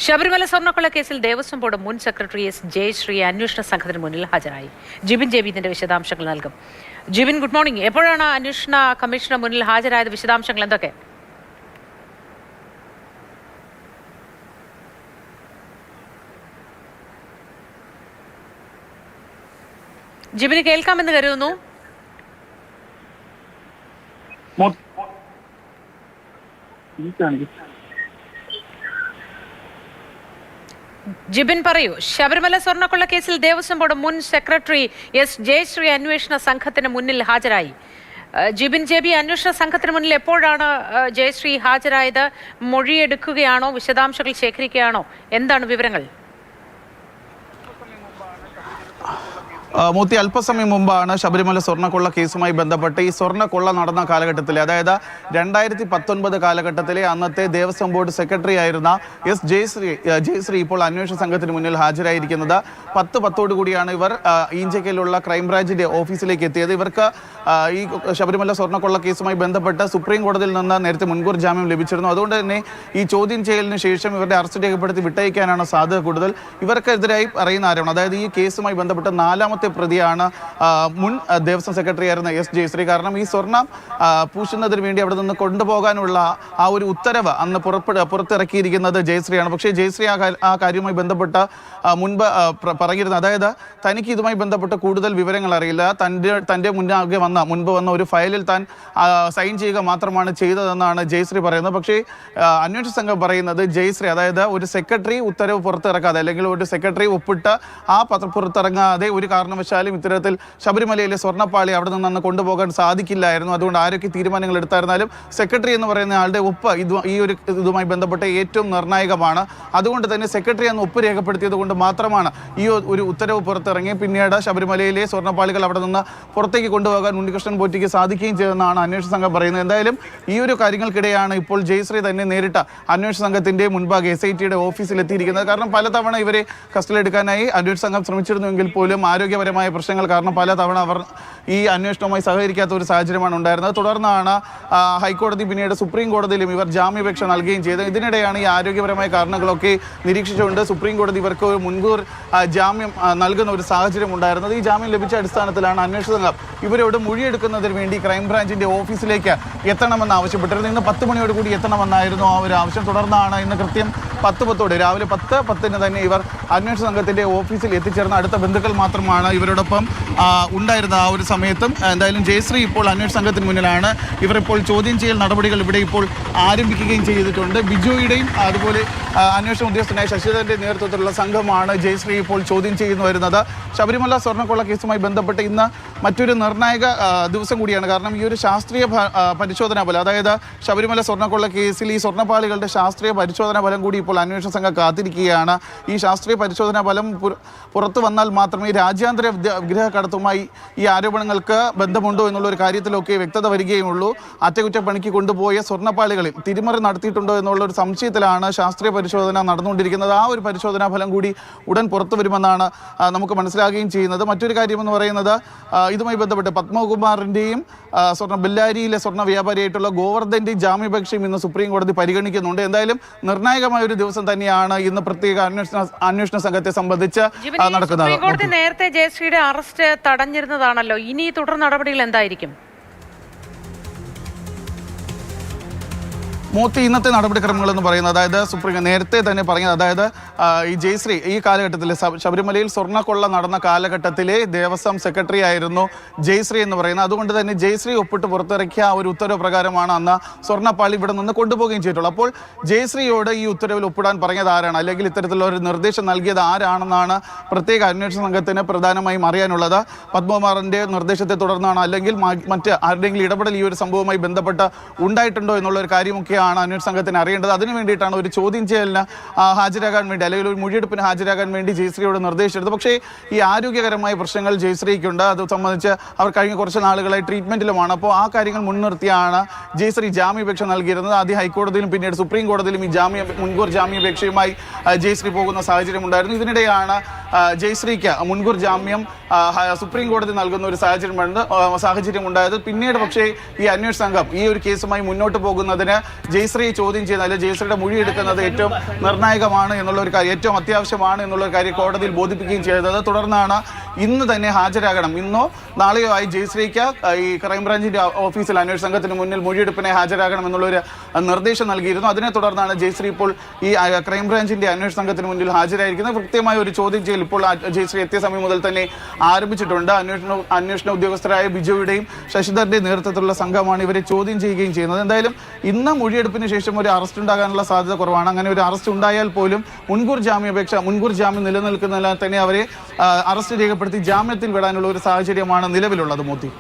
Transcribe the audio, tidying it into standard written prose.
ശബരിമല സ്വർണ്ണക്കൊള്ള കേസിൽ ദേവസ്വം ബോർഡ് മുൻ സെക്രട്ടറി എസ് ജയശ്രീ അന്വേഷണ സംഘത്തിന് മുന്നിൽ ഹാജരായി. ജിബിൻ ജെബി ഇതിന്റെ വിശദാംശങ്ങൾ നൽകും. Jibin, good morning. എപ്പോഴാണ് അന്വേഷണ കമ്മീഷന് മുന്നിൽ ഹാജരായത്? വിശദാംശങ്ങൾ എന്തൊക്കെ? ജിബിന് കേൾക്കാമെന്ന് കരുതുന്നു. ജിബിൻ പറയൂ, ശബരിമല സ്വർണ്ണക്കൊള്ള കേസിൽ ദേവസ്വം ബോർഡ് മുൻ സെക്രട്ടറി എസ് ജയശ്രീ അന്വേഷണ സംഘത്തിന് മുന്നിൽ ഹാജരായി. ജിബിൻ ജെബി, അന്വേഷണ സംഘത്തിന് മുന്നിൽ എപ്പോഴാണ് ജയശ്രീ ഹാജരായത്? മൊഴിയെടുക്കുകയാണോ, വിശദാംശങ്ങൾ ശേഖരിക്കുകയാണോ? എന്താണ് വിവരങ്ങൾ? മൂർത്തി, അല്പസമയം മുമ്പാണ് ശബരിമല സ്വർണ്ണക്കൊള്ള കേസുമായി ബന്ധപ്പെട്ട് ഈ സ്വർണ്ണക്കൊള്ള നടന്ന കാലഘട്ടത്തിലെ, അതായത് 2019 കാലഘട്ടത്തിലെ അന്നത്തെ ദേവസ്വം ബോർഡ് സെക്രട്ടറി ആയിരുന്ന എസ് ജയശ്രീ ഇപ്പോൾ അന്വേഷണ സംഘത്തിന് മുന്നിൽ ഹാജരായിരിക്കുന്നത്. 10:10 കൂടിയാണ് ഇവർ ഈഞ്ചക്കയിലുള്ള ക്രൈംബ്രാഞ്ചിന്റെ ഓഫീസിലേക്ക് എത്തിയത്. ഇവർക്ക് ഈ ശബരിമല സ്വർണ്ണക്കൊള്ള കേസുമായി ബന്ധപ്പെട്ട് സുപ്രീം കോടതിയിൽ നിന്ന് നേരത്തെ മുൻകൂർ ജാമ്യം ലഭിച്ചിരുന്നു. അതുകൊണ്ട് തന്നെ ഈ ചോദ്യം ചെയ്യലിന് ശേഷം ഇവരുടെ അറസ്റ്റ് രേഖപ്പെടുത്തി വിട്ടയക്കാനാണ് സാധ്യത കൂടുതൽ. ഇവർക്കെതിരായി പറയുന്ന ആരോപണം, അതായത് ഈ കേസുമായി ബന്ധപ്പെട്ട് 4ാമത്തെ പ്രതിയാണ് മുൻ ദേവസ്വം സെക്രട്ടറി ആയിരുന്ന എസ് ജയശ്രീ. കാരണം ഈ സ്വർണം പൂശുന്നതിന് വേണ്ടി അവിടെ നിന്ന് കൊണ്ടുപോകാനുള്ള ആ ഒരു ഉത്തരവ് അന്ന് പുറത്തിറക്കിയിരിക്കുന്നത് ജയശ്രീയാണ്. പക്ഷേ ജയശ്രീ ആ കാര്യവുമായി ബന്ധപ്പെട്ട് മുൻപ് പറഞ്ഞിരുന്നത്, അതായത് തനിക്ക് ഇതുമായി ബന്ധപ്പെട്ട് കൂടുതൽ വിവരങ്ങൾ അറിയില്ല, തൻ്റെ മുൻപ് വന്ന ഒരു ഫയലിൽ താൻ സൈൻ ചെയ്യുക മാത്രമാണ് ചെയ്തതെന്നാണ് ജയശ്രീ പറയുന്നത്. പക്ഷേ അന്വേഷണ സംഘം പറയുന്നത് ജയശ്രീ, അതായത് ഒരു സെക്രട്ടറി ഉത്തരവ് പുറത്തിറക്കാതെ, അല്ലെങ്കിൽ ഒരു സെക്രട്ടറി ഒപ്പിട്ട് ആ പത്രം പുറത്തിറങ്ങാതെ ഒരു കാരണവശാലും ഇത്തരത്തിൽ ശബരിമലയിലെ സ്വർണ്ണപ്പാളി അവിടെ നിന്ന് കൊണ്ടുപോകാൻ സാധിക്കില്ലായിരുന്നു. അതുകൊണ്ട് ആരൊക്കെ തീരുമാനങ്ങൾ എടുത്തായിരുന്നാലും സെക്രട്ടറി എന്ന് പറയുന്ന ആളുടെ ഒപ്പ് ഇതുമായി ബന്ധപ്പെട്ട് ഏറ്റവും നിർണായകമാണ്. അതുകൊണ്ട് തന്നെ സെക്രട്ടറി എന്ന് ഒപ്പ് രേഖപ്പെടുത്തിയത് കൊണ്ട് മാത്രമാണ് ഈ ഒരു ഉത്തരവ് പുറത്തിറങ്ങി പിന്നീട് ശബരിമലയിലെ സ്വർണ്ണപ്പാളികൾ അവിടെ നിന്ന് പുറത്തേക്ക് കൊണ്ടുപോകാൻ ഉണ്ണികൃഷ്ണൻ പോറ്റിക്ക് സാധിക്കുകയും ചെയ്തെന്നാണ് അന്വേഷണ സംഘം പറയുന്നത്. എന്തായാലും ഈ ഒരു കാര്യങ്ങൾക്കിടെയാണ് ഇപ്പോൾ ജയശ്രീ തന്നെ നേരിട്ട് അന്വേഷണ സംഘത്തിന്റെ മുൻപാകെ SITയുടെ ഓഫീസിൽ എത്തിയിരിക്കുന്നത്. കാരണം പലതവണ ഇവരെ കസ്റ്റഡിയിലെടുക്കാനായി അന്വേഷണ സംഘം ശ്രമിച്ചിരുന്നുവെങ്കിൽ പോലും ആരോഗ്യപരമായ പ്രശ്നങ്ങൾ കാരണം പലതവണ അവർ ഈ അന്വേഷണവുമായി സഹകരിക്കാത്ത ഒരു സാഹചര്യമാണ് ഉണ്ടായിരുന്നത്. തുടർന്നാണ് ഹൈക്കോടതി പിന്നീട് സുപ്രീം കോടതിയിലും ഇവർ ജാമ്യാപേക്ഷ നൽകുകയും ചെയ്തത്. ഇതിനിടെയാണ് ഈ ആരോഗ്യപരമായ കാരണങ്ങളൊക്കെ നിരീക്ഷിച്ചുകൊണ്ട് സുപ്രീം കോടതി ഇവർക്ക് ഒരു മുൻകൂർ ജാമ്യം നൽകുന്ന ഒരു സാഹചര്യം ഉണ്ടായിരുന്നത്. ഈ ജാമ്യം ലഭിച്ച അടിസ്ഥാനത്തിലാണ് അന്വേഷണ സംഘം ഇവരോട് മൊഴിയെടുക്കുന്നതിന് വേണ്ടി ക്രൈംബ്രാഞ്ചിന്റെ ഓഫീസിലേക്ക് എത്തണമെന്ന് ആവശ്യപ്പെട്ടിരുന്നത്. ഇന്ന് 10 മണിയോട് കൂടി എത്തണമെന്നായിരുന്നു ആ ഒരു ആവശ്യം. തുടർന്നാണ് ഇന്ന് കൃത്യം 10:10 രാവിലെ 10:10 തന്നെ ഇവർ അന്വേഷണ സംഘത്തിന്റെ ഓഫീസിൽ എത്തിച്ചേർന്ന. അടുത്ത ബന്ധുക്കൾ മാത്രമാണ് ഇവരോടൊപ്പം ഉണ്ടായിരുന്ന ആ ഒരു സമയത്തും. എന്തായാലും ജയശ്രീ ഇപ്പോൾ അന്വേഷണ സംഘത്തിന് മുന്നിലാണ്. ഇവർ ഇപ്പോൾ ചോദ്യം ചെയ്യൽ നടപടികൾ ഇവിടെ ഇപ്പോൾ ആരംഭിക്കുകയും ചെയ്തിട്ടുണ്ട്. ബിജോയുടെയും അതുപോലെ അന്വേഷണ ഉദ്യോഗസ്ഥനായ ശശിധരന്റെ നേതൃത്വത്തിലുള്ള സംഘമാണ് ജയശ്രീ ഇപ്പോൾ ചോദ്യം ചെയ്യുന്നു വരുന്നത്. ശബരിമല സ്വർണ്ണക്കൊള്ള കേസുമായി ബന്ധപ്പെട്ട് ഇന്ന് മറ്റൊരു നിർണായക ദിവസം കൂടിയാണ്. കാരണം ഈ ഒരു ശാസ്ത്രീയ പരിശോധനാ ഫലം, അതായത് ശബരിമല സ്വർണ്ണക്കൊള്ള കേസിൽ ഈ സ്വർണ്ണപ്പാളികളുടെ ശാസ്ത്രീയ പരിശോധനാ ഫലം കൂടി ഇപ്പോൾ അന്വേഷണ സംഘം കാത്തിരിക്കുകയാണ്. ഈ ശാസ്ത്രീയ പരിശോധനാ ഫലം പുറത്തു വന്നാൽ മാത്രമേ രാജ്യാന്തര വിഗ്രഹ കടത്തുമായി ഈ ആരോപണങ്ങൾക്ക് ബന്ധമുണ്ടോ എന്നുള്ള ഒരു കാര്യത്തിലൊക്കെ വ്യക്തത വരികയുള്ളൂ. അറ്റകുറ്റപ്പണിക്ക് കൊണ്ടുപോയ സ്വർണ്ണപ്പാളികളിൽ തിരിമറി നടത്തിയിട്ടുണ്ടോ എന്നുള്ള ഒരു സംശയത്തിലാണ് ശാസ്ത്രീയ പരിശോധന നടന്നുകൊണ്ടിരിക്കുന്നത്. ആ ഒരു പരിശോധനാ ഫലം കൂടി ഉടൻ പുറത്തു വരുമെന്നാണ് നമുക്ക് മനസ്സിലാക്കുകയും ചെയ്യുന്നത്. മറ്റൊരു കാര്യമെന്ന് പറയുന്നത്, ഇതുമായി ബന്ധപ്പെട്ട് പത്മകുമാറിൻ്റെയും ബെല്ലാരിയിലെ സ്വർണ്ണ വ്യാപാരിയായിട്ടുള്ള ഗോവർദ്ധൻ്റെയും ജാമ്യാപേക്ഷയും ഇന്ന് സുപ്രീം കോടതി പരിഗണിക്കുന്നുണ്ട്. എന്തായാലും നിർണായകമായ ഒരു ദിവസം തന്നെയാണ് ഇന്ന് പ്രത്യേക അന്വേഷണ സംഘത്തെ സംബന്ധിച്ച് നടക്കുന്നത്. സുപ്രീം കോടതി നേരത്തെ ജയശ്രീയുടെ അറസ്റ്റ് തടഞ്ഞിരുന്നതാണല്ലോ. ഇനി തുടർ നടപടികൾ എന്തായിരിക്കും? മൂർത്തി, ഇന്നത്തെ നടപടിക്രമങ്ങൾ എന്ന് പറയുന്നത്, അതായത് സുപ്രീം നേരത്തെ തന്നെ പറഞ്ഞത്, അതായത് ഈ ജയശ്രീ ഈ കാലഘട്ടത്തിൽ ശബരിമലയിൽ സ്വർണ്ണക്കൊള്ള നടന്ന കാലഘട്ടത്തിലെ ദേവസ്വം സെക്രട്ടറി ആയിരുന്നു ജയശ്രീ എന്ന് പറയുന്നത്. അതുകൊണ്ട് തന്നെ ജയശ്രീ ഒപ്പിട്ട് പുറത്തിറക്കിയ ആ ഒരു ഉത്തരവ് പ്രകാരമാണ് അന്ന് സ്വർണ്ണപ്പാളി ഇവിടെ നിന്ന് കൊണ്ടുപോവുകയും ചെയ്തിട്ടുള്ളത്. അപ്പോൾ ജയശ്രീയോട് ഈ ഉത്തരവിൽ ഒപ്പിടാൻ പറഞ്ഞത് ആരാണ്, അല്ലെങ്കിൽ ഇത്തരത്തിലുള്ള ഒരു നിർദ്ദേശം നൽകിയത് ആരാണെന്നാണ് പ്രത്യേക അന്വേഷണ സംഘത്തിന് പ്രധാനമായും അറിയാനുള്ളത്. പത്മകുമാറിന്റെ നിർദ്ദേശത്തെ തുടർന്നാണ്, അല്ലെങ്കിൽ മറ്റ് ആരുടെയെങ്കിലും ഇടപെടൽ ഈ ഒരു സംഭവവുമായി ബന്ധപ്പെട്ട് ഉണ്ടായിട്ടുണ്ടോ എന്നുള്ള ഒരു കാര്യമൊക്കെയാണ് അന്വേഷണ സംഘത്തിന് അറിയേണ്ടത്. അതിനു വേണ്ടിയിട്ടാണ് ഒരു ചോദ്യം ചെയ്യലിന് ഹാജരാകാൻ വേണ്ടി, അല്ലെങ്കിൽ ഒരു മൊഴിയെടുപ്പിന് ഹാജരാകാൻ വേണ്ടി ജയശ്രീയോട് നിർദ്ദേശിച്ചത്. പക്ഷേ ഈ ആരോഗ്യകരമായ പ്രശ്നങ്ങൾ ജയശ്രീക്കുണ്ട്. അത് സംബന്ധിച്ച് അവർ കഴിഞ്ഞ കുറച്ച് നാളുകളായി ട്രീറ്റ്മെന്റിലുമാണ്. അപ്പോൾ ആ കാര്യങ്ങൾ മുൻനിർത്തിയാണ് ജയശ്രീ ജാമ്യാപേക്ഷ നൽകിയിരുന്നത്. ആദ്യം ഹൈക്കോടതിയിലും പിന്നീട് സുപ്രീം കോടതിയിലും ഈ മുൻകൂർ ജാമ്യാപേക്ഷയുമായി ജയശ്രീ പോകുന്ന സാഹചര്യം ഉണ്ടായിരുന്നു. ഇതിനിടെയാണ് ജയശ്രീക്ക് മുൻകൂർ ജാമ്യം സുപ്രീം കോടതി നൽകുന്ന ഒരു സാഹചര്യം ഉണ്ടായത്. പിന്നീട് പക്ഷേ ഈ അന്വേഷണ സംഘം ഈ ഒരു കേസുമായി മുന്നോട്ട് പോകുന്നതിന് ജയശ്രീയെ ചോദ്യം ചെയ്യുന്ന അല്ലെങ്കിൽ ജയശ്രീയുടെ മൊഴി എടുക്കുന്നത് ഏറ്റവും നിർണായകമാണ് എന്നുള്ള ഒരു കാര്യം, ഏറ്റവും അത്യാവശ്യമാണ് എന്നുള്ള ഒരു കാര്യം കോടതിയിൽ ബോധിപ്പിക്കുകയും ചെയ്തത്. തുടർന്നാണ് ഇന്ന് തന്നെ ഹാജരാകണം, ഇന്നോ നാളെയോ ആയി ജയശ്രീക്ക് ഈ ക്രൈംബ്രാഞ്ചിന്റെ ഓഫീസിൽ അന്വേഷണ സംഘത്തിന് മുന്നിൽ മൊഴിയെടുപ്പിനെ ഹാജരാകണം എന്നുള്ളൊരു നിർദ്ദേശം നൽകിയിരുന്നു. അതിനെ തുടർന്നാണ് ജയശ്രീ ഇപ്പോൾ ഈ ക്രൈംബ്രാഞ്ചിന്റെ അന്വേഷണ സംഘത്തിന് മുന്നിൽ ഹാജരായിരിക്കുന്നത്. കൃത്യമായ ഒരു ചോദ്യം ചെയ്യൽ ഇപ്പോൾ ജയശ്രീ എത്തിയ സമയം മുതൽ തന്നെ ആരംഭിച്ചിട്ടുണ്ട്. അന്വേഷണ ഉദ്യോഗസ്ഥരായ ബിജുവിന്റെയും ശശിധരന്റെയും നേതൃത്വത്തിലുള്ള സംഘമാണ് ഇവരെ ചോദ്യം ചെയ്യുകയും ചെയ്യുന്നത്. എന്തായാലും ഇന്ന് മൊഴിയെടുപ്പിന് ശേഷം ഒരു അറസ്റ്റ് ഉണ്ടാകാനുള്ള സാധ്യത കുറവാണ്. അങ്ങനെ ഒരു അറസ്റ്റ് ഉണ്ടായാൽ പോലും മുൻകൂർ ജാമ്യം നിലനിൽക്കുന്നതിനാൽ തന്നെ അവരെ അറസ്റ്റ് രേഖപ്പെടുത്തി ജാമ്യത്തിൽ വിടാനുള്ള ഒരു സാഹചര്യമാണ് നിലവിലുള്ളത്. മോത്തി.